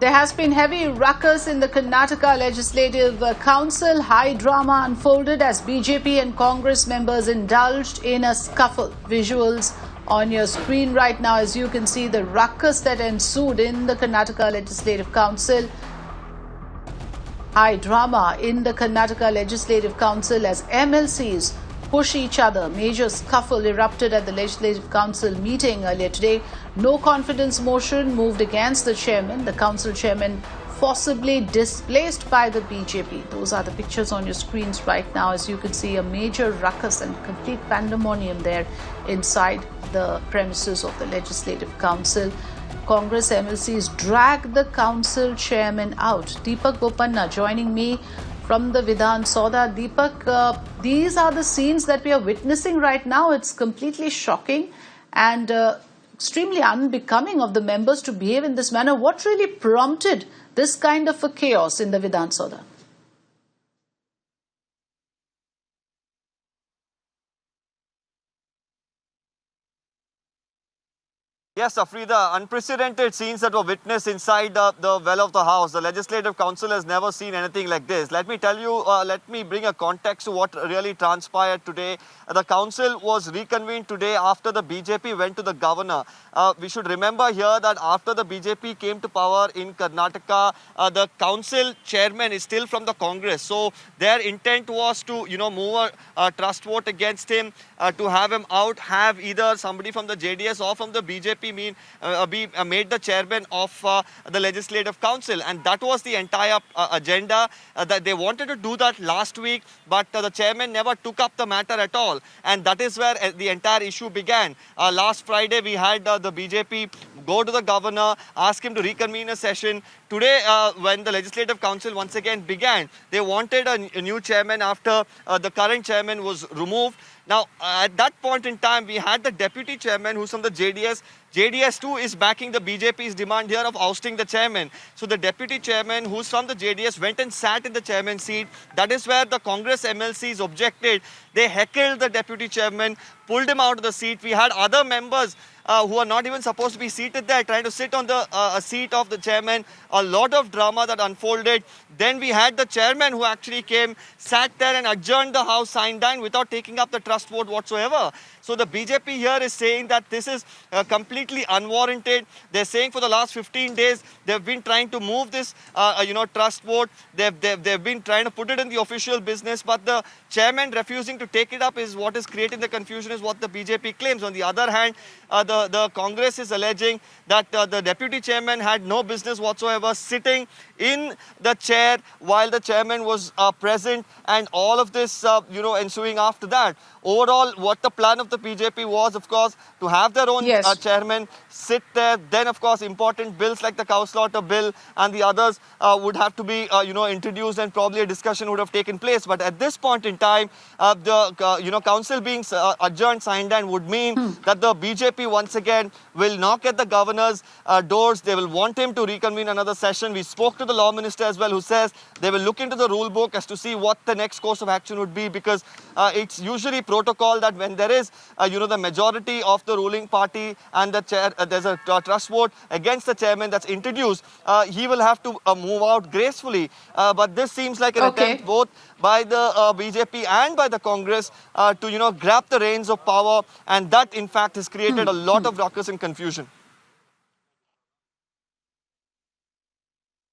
There has been heavy ruckus in the Karnataka Legislative Council. High drama unfolded as BJP and Congress members indulged in a scuffle. Visuals on your screen right now, as you can see the ruckus that ensued in the Karnataka Legislative Council. High drama in the Karnataka Legislative Council as MLCs push each other. Major scuffle erupted at the Legislative Council meeting earlier today. No confidence motion moved against the chairman. The council chairman forcibly displaced by the BJP. Those are the pictures on your screens right now. As you can see, a major ruckus and complete pandemonium there inside the premises of the Legislative Council. Congress MLCs dragged the council chairman out. Deepak Bopanna joining me from the Vidhan Soda. Deepak, these are the scenes that we are witnessing right now. It's completely shocking and extremely unbecoming of the members to behave in this manner. What really prompted this kind of a chaos in the Vidhan Soda? Yes, Afrida, unprecedented scenes that were witnessed inside the well of the House. The Legislative Council has never seen anything like this. Let me tell you, let me bring a context to what really transpired today. The Council was reconvened today after the BJP went to the Governor. We should remember here that after the BJP came to power in Karnataka, the Council Chairman is still from the Congress. So their intent was to, move a trust vote against him, to have him out, have either somebody from the JDS or from the BJP be made the chairman of the Legislative Council, and that was the entire agenda. That they wanted to do that last week, but the chairman never took up the matter at all, and that is where the entire issue began. Last Friday we had the BJP go to the governor, ask him to reconvene a session. Today, when the Legislative Council once again began, they wanted a new chairman after the current chairman was removed. Now, at that point in time, we had the deputy chairman who's from the JDS. JDS too is backing the BJP's demand here of ousting the chairman. So the deputy chairman who's from the JDS went and sat in the chairman's seat. That is where the Congress MLCs objected. They heckled the deputy chairman, pulled him out of the seat. We had other members who are not even supposed to be seated there, trying to sit on the seat of the chairman. A lot of drama that unfolded. Then we had the chairman who actually came, sat there and adjourned the House sine die without taking up the trust vote whatsoever. So the BJP here is saying that this is completely unwarranted. They're saying for the last 15 days, they've been trying to move this, trust vote. They've been trying to put it in the official business, but the chairman refusing to take it up is what is creating the confusion, is what the BJP claims. On the other hand, the Congress is alleging that the deputy chairman had no business whatsoever sitting in the chair while the chairman was present, and all of this, ensuing after that. Overall, what the plan of the BJP was, of course, to have their own chairman sit there. Then, of course, important bills like the cow slaughter bill and the others would have to be, introduced, and probably a discussion would have taken place. But at this point in time, the council being adjourned, signed, and would mean that the BJP once again will knock at the governor's doors. They will want him to reconvene another session. We spoke to the law minister as well, who says they will look into the rule book as to see what the next course of action would be, because it's usually protocol that when there is, the majority of the ruling party and the chair, there's a trust vote against the chairman that's introduced, he will have to move out gracefully. But this seems like an attempt both by the BJP and by the Congress to, grab the reins of power, and that in fact has created a lot of ruckus and confusion.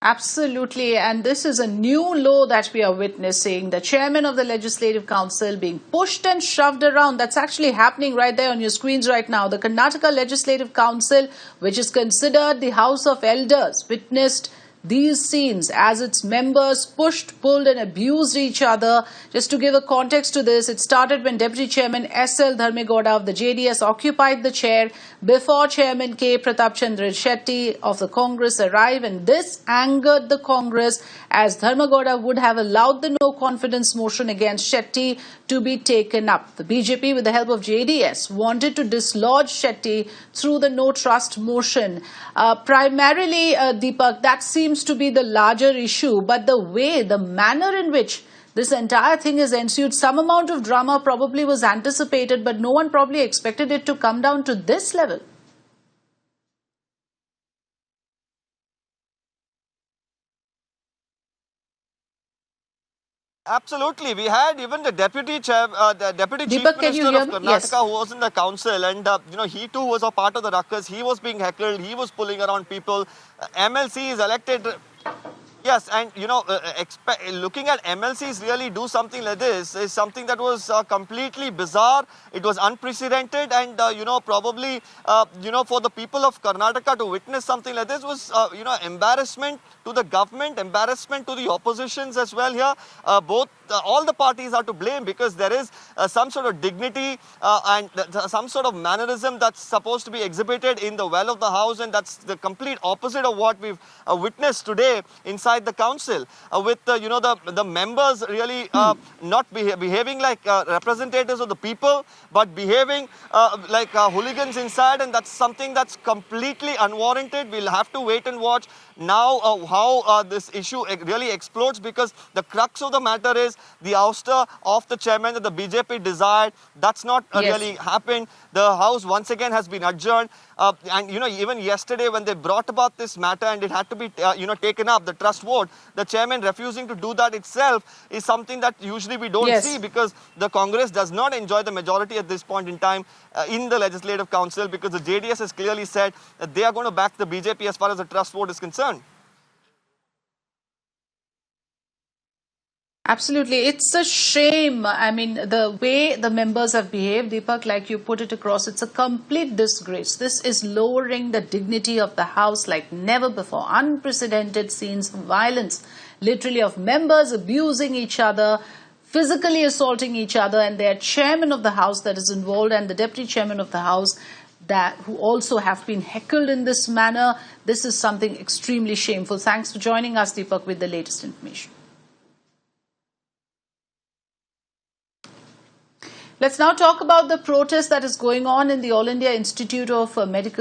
Absolutely, and this is a new low that we are witnessing. The chairman of the Legislative Council being pushed and shoved around. That's actually happening right there on your screens right now. The Karnataka Legislative Council, which is considered the House of Elders, witnessed these scenes as its members pushed, pulled and abused each other. Just to give a context to this, it started when Deputy Chairman S.L. Dharmegowda of the JDS occupied the chair before Chairman K. Pratap Chandra Shetty of the Congress arrived, and this angered the Congress as Dharmegowda would have allowed the no confidence motion against Shetty to be taken up. The BJP, with the help of JDS, wanted to dislodge Shetty through the no trust motion. Primarily, Deepak, that seems to be the larger issue, but the manner in which this entire thing has ensued, some amount of drama probably was anticipated, but no one probably expected it to come down to this level. Absolutely. We had even the deputy chief Deepak, can you minister hear of me? Karnataka Yes. who was in the council, and he too was a part of the ruckus. He was being heckled. He was pulling around people. MLC is elected. Yes, and looking at MLCs really do something like this is something that was completely bizarre. It was unprecedented, and probably for the people of Karnataka to witness something like this was embarrassment to the government, embarrassment to the oppositions as well. Here, both all the parties are to blame, because there is some sort of dignity and some sort of mannerism that's supposed to be exhibited in the well of the house, and that's the complete opposite of what we've witnessed today inside the council, with the members really not behaving like representatives of the people, but behaving like hooligans inside, and that's something that's completely unwarranted. We'll have to wait and watch now how this issue really explodes, because the crux of the matter is the ouster of the chairman that the BJP desired. That's not Yes. really happened. The house once again has been adjourned, and even yesterday when they brought about this matter and it had to be taken up, the trust vote, the chairman refusing to do that itself is something that usually we don't Yes. see, because the Congress does not enjoy the majority at this point in time in the Legislative Council, because the JDS has clearly said that they are going to back the BJP as far as the trust vote is concerned. Absolutely. It's a shame. I mean, the way the members have behaved, Deepak, like you put it across, it's a complete disgrace. This is lowering the dignity of the House like never before. Unprecedented scenes of violence, literally, of members abusing each other, physically assaulting each other, and their chairman of the House that is involved and the deputy chairman of the House who also have been heckled in this manner. This is something extremely shameful. Thanks for joining us, Deepak, with the latest information. Let's now talk about the protest that is going on in the All India Institute of Medical